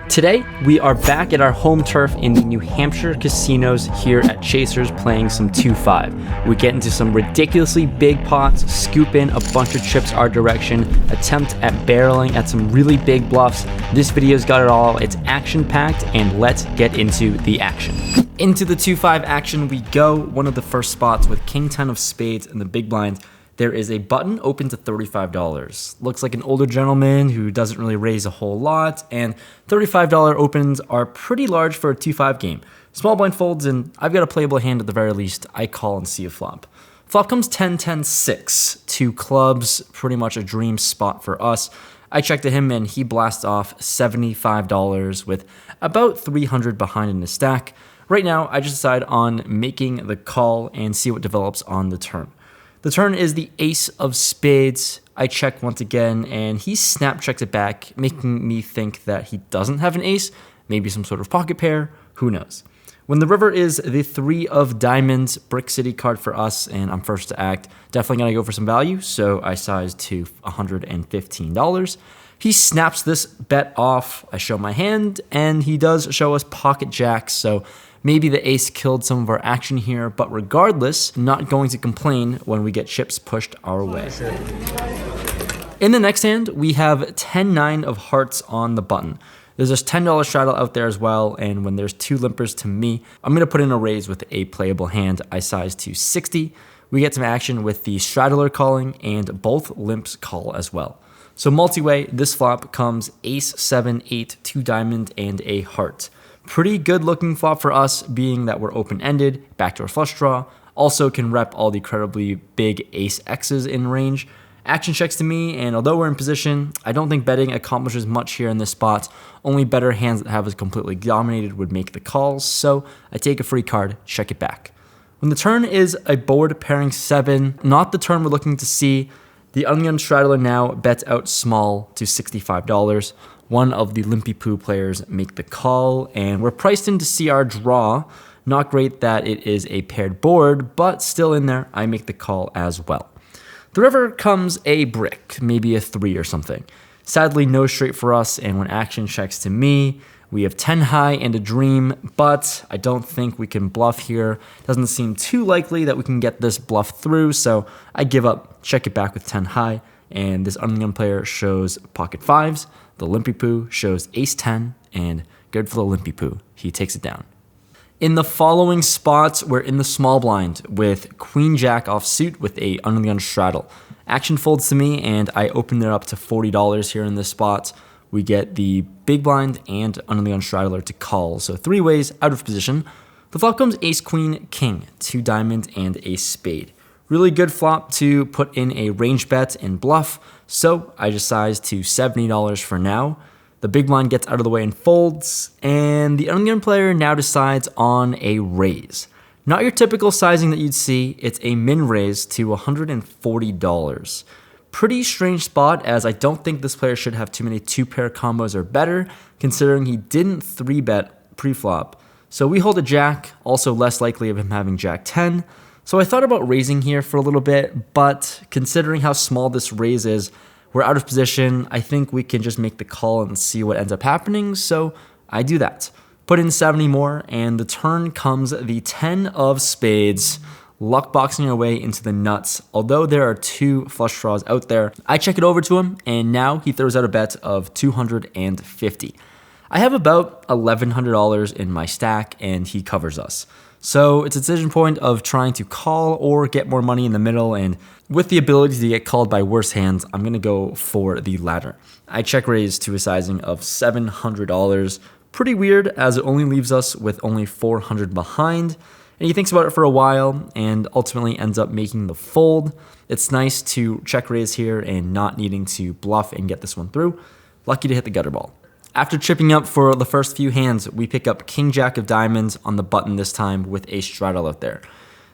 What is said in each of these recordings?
Today, we are back at our home turf in the New Hampshire casinos here at Chasers playing some 2-5. We get into some ridiculously big pots, scoop in a bunch of chips our direction, attempt at barreling at some really big bluffs. This video's got it all. It's action-packed, and let's get into the action. Into the 2-5 action we go. One of the first spots with King 10 of spades in the big blind. There is a button open to $35. Looks like an older gentleman who doesn't really raise a whole lot, and $35 opens are pretty large for a 2-5 game. Small blind folds, and I've got a playable hand at the very least. I call and see a flop. Flop comes 10-10-6. Two clubs, pretty much a dream spot for us. I check to him, and he blasts off $75 with about 300 behind in his stack. Right now, I just decide on making the call and see what develops on the turn. The turn is the ace of spades. I check once again, and he snap checks it back, making me think that he doesn't have an ace, maybe some sort of pocket pair, who knows. When the river is the 3 of diamonds, Brick City card for us, and I'm first to act, definitely gonna go for some value, so I size to $115. He snaps this bet off, I show my hand, and he does show us pocket jacks, so maybe the ace killed some of our action here, but regardless, not going to complain when we get chips pushed our way. In the next hand, we have 10-9 of hearts on the button. There's this $10 straddle out there as well, and when there's two limpers to me, I'm gonna put in a raise with a playable hand. I size to 60. We get some action with the straddler calling, and both limps call as well. So multi-way, this flop comes ace, 7, 8, 2 diamond, and a heart. Pretty good looking flop for us, being that we're open-ended, backdoor flush draw, also can rep all the incredibly big ace X's in range. Action checks to me, and although we're in position, I don't think betting accomplishes much here in this spot. Only better hands that have us completely dominated would make the calls, so I take a free card, check it back. When the turn is a board pairing 7, not the turn we're looking to see, the onion straddler now bets out small to $65. One of the Limpy Poo players make the call, and we're priced in to see our draw. Not great that it is a paired board, but still in there, I make the call as well. The river comes a brick, maybe a 3 or something. Sadly, no straight for us, and when action checks to me, we have 10 high and a dream, but I don't think we can bluff here. Doesn't seem too likely that we can get this bluff through, so I give up, check it back with 10 high, and this onion player shows pocket 5s. The Limpy Poo shows ace 10, and good for the Limpy Poo. He takes it down. In the following spots, we're in the small blind with Queen Jack offsuit with a onion straddle. Action folds to me, and I open it up to $40 here in this spot. We get the big blind and onion straddler to call, so 3 ways out of position. The flop comes ace, queen, king, 2 diamond, and a spade. Really good flop to put in a range bet and bluff, so I just size to $70 for now. The big blind gets out of the way and folds, and the onion player now decides on a raise. Not your typical sizing that you'd see, it's a min raise to $140. Pretty strange spot, as I don't think this player should have too many 2-pair combos or better, considering he didn't 3-bet pre-flop. So we hold a jack, also less likely of him having jack 10. So I thought about raising here for a little bit, but considering how small this raise is, we're out of position. I think we can just make the call and see what ends up happening, so I do that. Put in 70 more, and the turn comes the 10 of spades, luck boxing our way into the nuts. Although there are 2 flush draws out there, I check it over to him, and now he throws out a bet of $250. I have about $1,100 in my stack, and he covers us. So it's a decision point of trying to call or get more money in the middle, and with the ability to get called by worse hands, I'm gonna go for the latter. I check raise to a sizing of $700. Pretty weird, as it only leaves us with only 400 behind. And he thinks about it for a while and ultimately ends up making the fold. It's nice to check raise here and not needing to bluff and get this one through. Lucky to hit the gutter ball. After chipping up for the first few hands, we pick up King Jack of diamonds on the button this time with a straddle out there.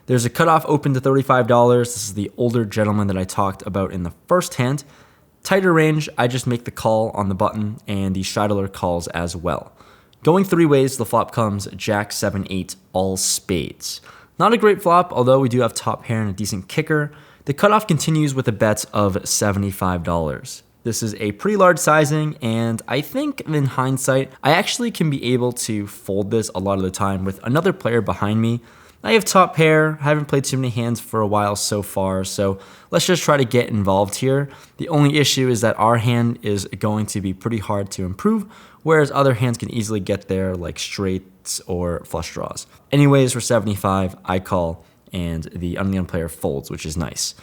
There's a cutoff open to $35. This is the older gentleman that I talked about in the first hand. Tighter range, I just make the call on the button, and the straddler calls as well. Going 3 ways, the flop comes Jack 7 8 all spades. Not a great flop, although we do have top pair and a decent kicker. The cutoff continues with a bet of $75. This is a pretty large sizing, and I think in hindsight, I actually can be able to fold this a lot of the time with another player behind me. I have top pair, haven't played too many hands for a while so far, so let's just try to get involved here. The only issue is that our hand is going to be pretty hard to improve, whereas other hands can easily get there like straights or flush draws. Anyways, for 75, I call, and the unleon player folds, which is nice.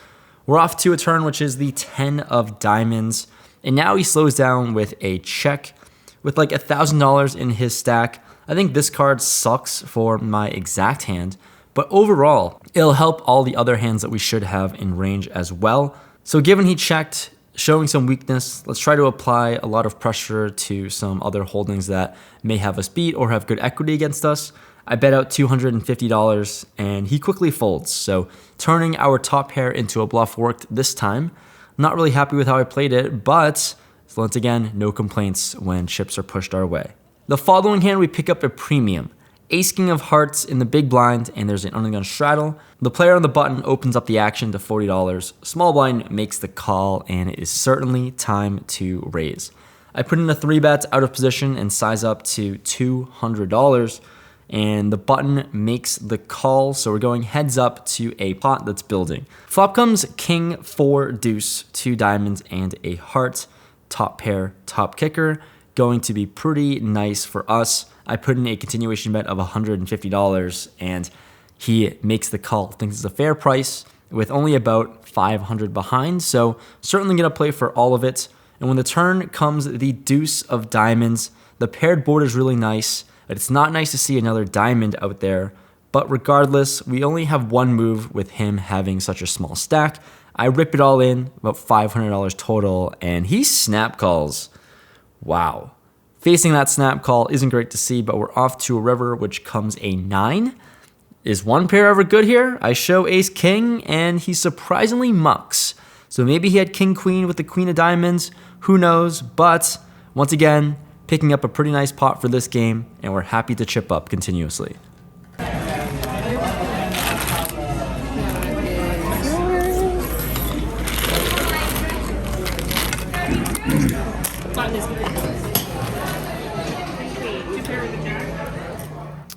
We're off to a turn, which is the 10 of diamonds, and now he slows down with a check. With like $1,000 in his stack, I think this card sucks for my exact hand, but overall, it'll help all the other hands that we should have in range as well. So given he checked, showing some weakness, let's try to apply a lot of pressure to some other holdings that may have us beat or have good equity against us. I bet out $250 and he quickly folds. So turning our top pair into a bluff worked this time. Not really happy with how I played it, but once again, no complaints when chips are pushed our way. The following hand, we pick up a premium. Ace King of Hearts in the big blind, and there's an undergun straddle. The player on the button opens up the action to $40. Small blind makes the call, and it is certainly time to raise. I put in a 3-bet out of position and size up to $200, and the button makes the call, so we're going heads up to a pot that's building. Flop comes King 4 deuce, 2 diamonds, and a heart. Top pair, top kicker. Going to be pretty nice for us. I put in a continuation bet of $150 and he makes the call. Thinks it's a fair price with only about 500 behind. So certainly gonna play for all of it. And when the turn comes the deuce of diamonds, the paired board is really nice. It's not nice to see another diamond out there, but regardless, we only have one move with him having such a small stack. I rip it all in, about $500 total, and he snap calls. Wow. Facing that snap call isn't great to see, but we're off to a river, which comes a 9. Is one pair ever good here? I show ace king, and he surprisingly mucks. So maybe he had king queen with the queen of diamonds. Who knows? But once again, picking up a pretty nice pot for this game, and we're happy to chip up continuously.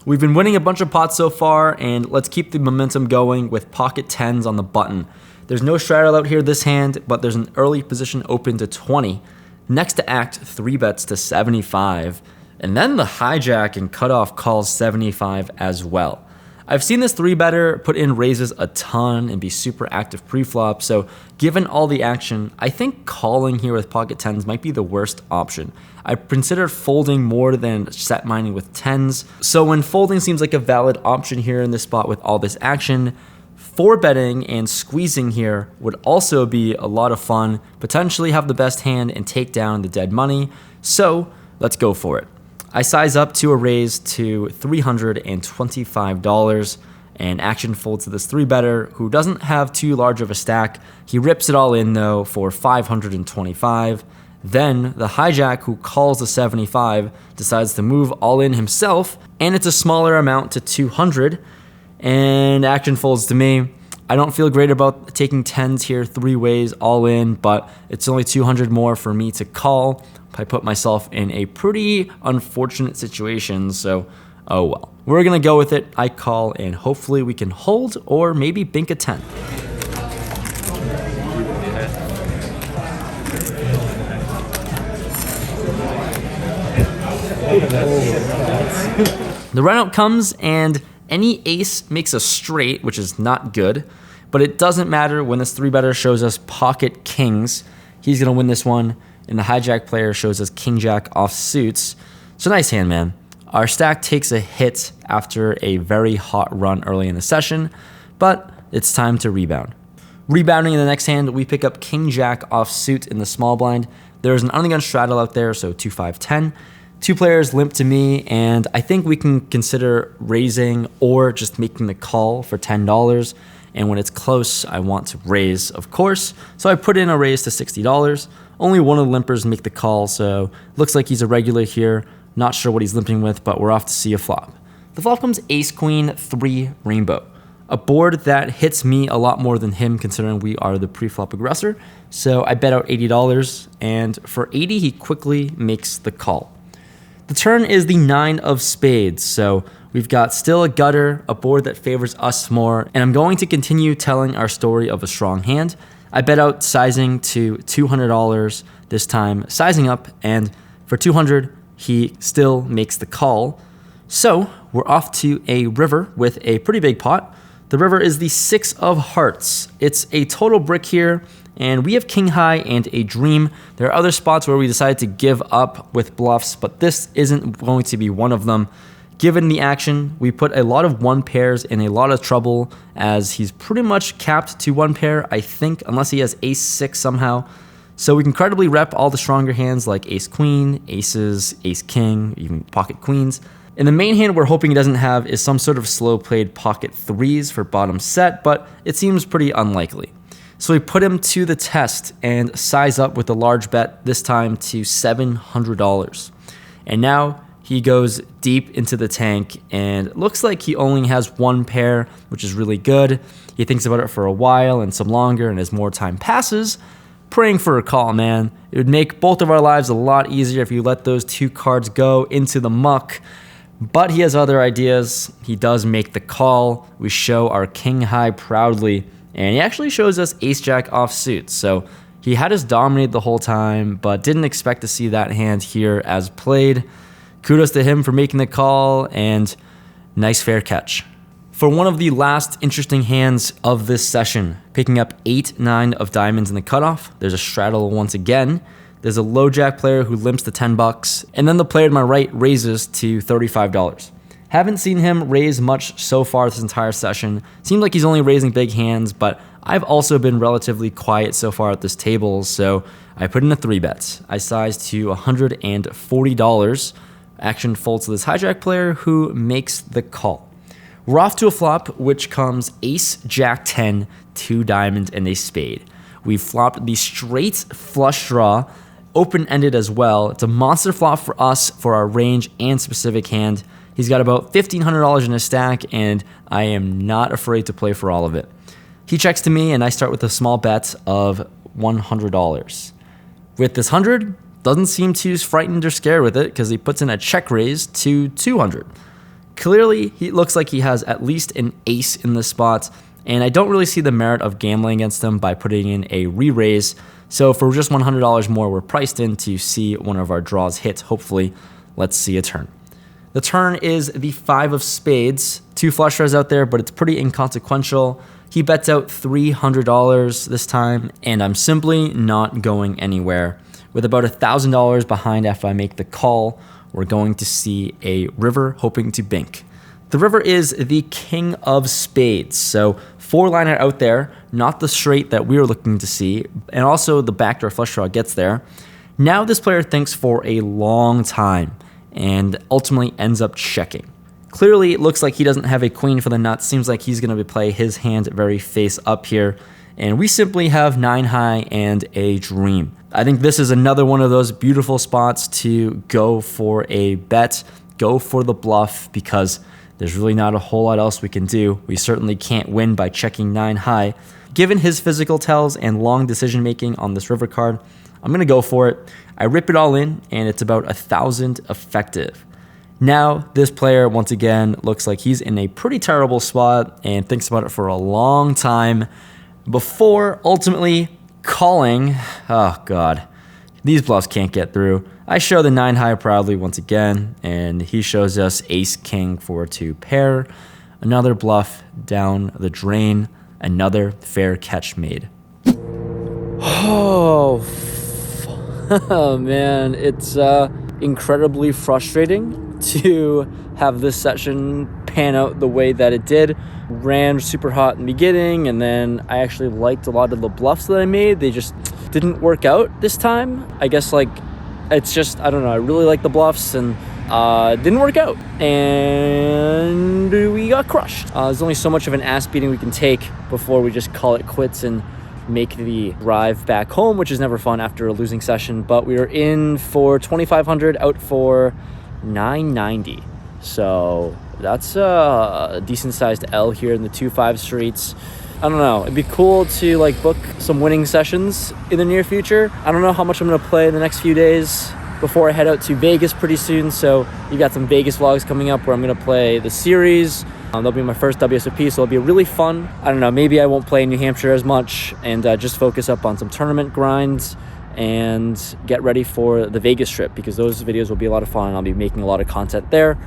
We've been winning a bunch of pots so far, and let's keep the momentum going with pocket 10s on the button. There's no straddle out here this hand, but there's an early position open to 20. Next to act, 3 bets to 75, and then the hijack and cutoff calls 75 as well. I've seen this 3-better put in raises a ton and be super active pre-flop, so given all the action, I think calling here with pocket 10s might be the worst option. I considered folding more than set mining with 10s, so when folding seems like a valid option here in this spot with all this action, 4-betting and squeezing here would also be a lot of fun, potentially have the best hand and take down the dead money, so let's go for it. I size up to a raise to $325, and action folds to this 3-better who doesn't have too large of a stack. He rips it all in though for $525. Then the hijack who calls the 75 decides to move all in himself, and it's a smaller amount to 200, and action folds to me. I don't feel great about taking 10s here 3 ways all in, but it's only 200 more for me to call. I put myself in a pretty unfortunate situation, so oh well. We're gonna go with it. I call, and hopefully we can hold or maybe bink a 10. The run out comes, and any ace makes a straight, which is not good, but it doesn't matter when this 3-better shows us pocket kings. He's gonna win this one, and the hijack player shows us king jack off suits. So nice hand, man. Our stack takes a hit after a very hot run early in the session, but it's time to rebound. Rebounding in the next hand, we pick up king jack off suit in the small blind. There's an undergun straddle out there, so 2-5-10. 2 players limp to me, and I think we can consider raising or just making the call for $10. And when it's close, I want to raise, of course. So I put in a raise to $60. Only one of the limpers make the call, so looks like he's a regular here. Not sure what he's limping with, but we're off to see a flop. The flop comes ace queen 3 rainbow. a board that hits me a lot more than him considering we are the pre-flop aggressor. So I bet out $80, and for 80 he quickly makes the call. The turn is the 9 of spades, so we've got still a gutter, a board that favors us more, and I'm going to continue telling our story of a strong hand. I bet out sizing to $200 this time, sizing up, and for 200 he still makes the call. So we're off to a river with a pretty big pot. The river is the 6 of hearts. It's a total brick here, and we have king high and a dream. There are other spots where we decided to give up with bluffs, but this isn't going to be one of them. Given the action, we put a lot of one pairs in a lot of trouble as he's pretty much capped to one pair, I think, unless he has ace 6 somehow. So we can credibly rep all the stronger hands like ace queen, aces, ace king, even pocket queens. And the main hand we're hoping he doesn't have is some sort of slow played pocket 3s for bottom set, but it seems pretty unlikely. So we put him to the test and size up with a large bet, this time to $700. And now he goes deep into the tank, and it looks like he only has one pair, which is really good. He thinks about it for a while and some longer, and as more time passes, praying for a call, man. It would make both of our lives a lot easier if you let those 2 cards go into the muck. But he has other ideas. He does make the call. We show our king high proudly, and he actually shows us ace jack offsuit. So he had us dominate the whole time, but didn't expect to see that hand here as played. Kudos to him for making the call, and nice fair catch. For one of the last interesting hands of this session, picking up 8-9 of diamonds in the cutoff, there's a straddle once again. There's a low jack player who limps to $10, and then the player to my right raises to $35. Haven't seen him raise much so far this entire session. Seems like he's only raising big hands, but I've also been relatively quiet so far at this table, so I put in a 3-bet. I sized to $140. Action folds to this hijack player who makes the call. We're off to a flop, which comes ace, jack 10, 2 diamonds, and a spade. We've flopped the straight flush draw, open-ended as well. It's a monster flop for us for our range and specific hand. He's got about $1,500 in his stack, and I am not afraid to play for all of it. He checks to me, and I start with a small bet of $100. With this 100, doesn't seem too frightened or scared with it because he puts in a check raise to 200. Clearly, he looks like he has at least an ace in this spot, and I don't really see the merit of gambling against him by putting in a re-raise. So for just $100 more, we're priced in to see one of our draws hit, hopefully. Let's see a turn. The turn is the 5 of spades. 2 flush draws out there, but it's pretty inconsequential. He bets out $300 this time, and I'm simply not going anywhere. With about $1,000 behind after I make the call, we're going to see a river hoping to bink. The river is the king of spades, so 4-liner out there, not the straight that we were looking to see, and also the backdoor flush draw gets there. Now this player thinks for a long time and ultimately ends up checking. Clearly, it looks like he doesn't have a queen for the nuts. Seems like he's going to play his hand very face up here, and we simply have 9 high and a dream. I think this is another one of those beautiful spots to go for a bet, go for the bluff, because there's really not a whole lot else we can do. We certainly can't win by checking 9 high. Given his physical tells and long decision making on this river card, I'm going to go for it. I rip it all in, and it's about 1,000 effective. Now, this player, once again, looks like he's in a pretty terrible spot and thinks about it for a long time before ultimately calling. Oh, God. These bluffs can't get through. I show the 9 high proudly once again, and he shows us ace king for 2 pair. Another bluff down the drain. Another fair catch made. Oh, man. It's incredibly frustrating to have this session pan out the way that it did. Ran super hot in the beginning, and then I actually liked a lot of the bluffs that I made. They just didn't work out this time. I guess, like, it's just, I don't know, I really like the bluffs, and didn't work out, and we got crushed. There's only so much of an ass beating we can take before we just call it quits and make the drive back home, which is never fun after a losing session. But we were in for 2,500, out for 990. So that's a decent sized L here in the 2-5 streets. I don't know, it'd be cool to like book some winning sessions in the near future. I don't know how much I'm gonna play in the next few days before I head out to Vegas pretty soon. So you got some Vegas vlogs coming up where I'm gonna play the series. That'll be my first WSOP, so it'll be really fun. I don't know, maybe I won't play in New Hampshire as much and just focus up on some tournament grinds and get ready for the Vegas trip, because those videos will be a lot of fun and I'll be making a lot of content there.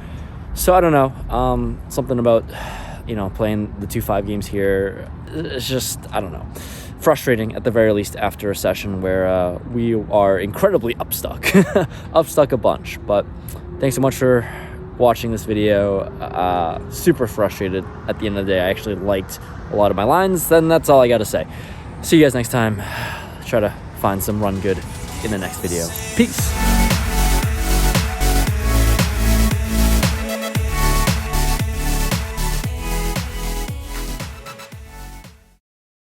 So I don't know, something about, you know, playing the 2-5 games here, it's just, I don't know, frustrating at the very least after a session where we are incredibly upstuck a bunch. But thanks so much for watching this video. Super frustrated at the end of the day. I actually liked a lot of my lines. Then that's all I gotta say. See you guys next time. Try to find some run good in the next video. Peace.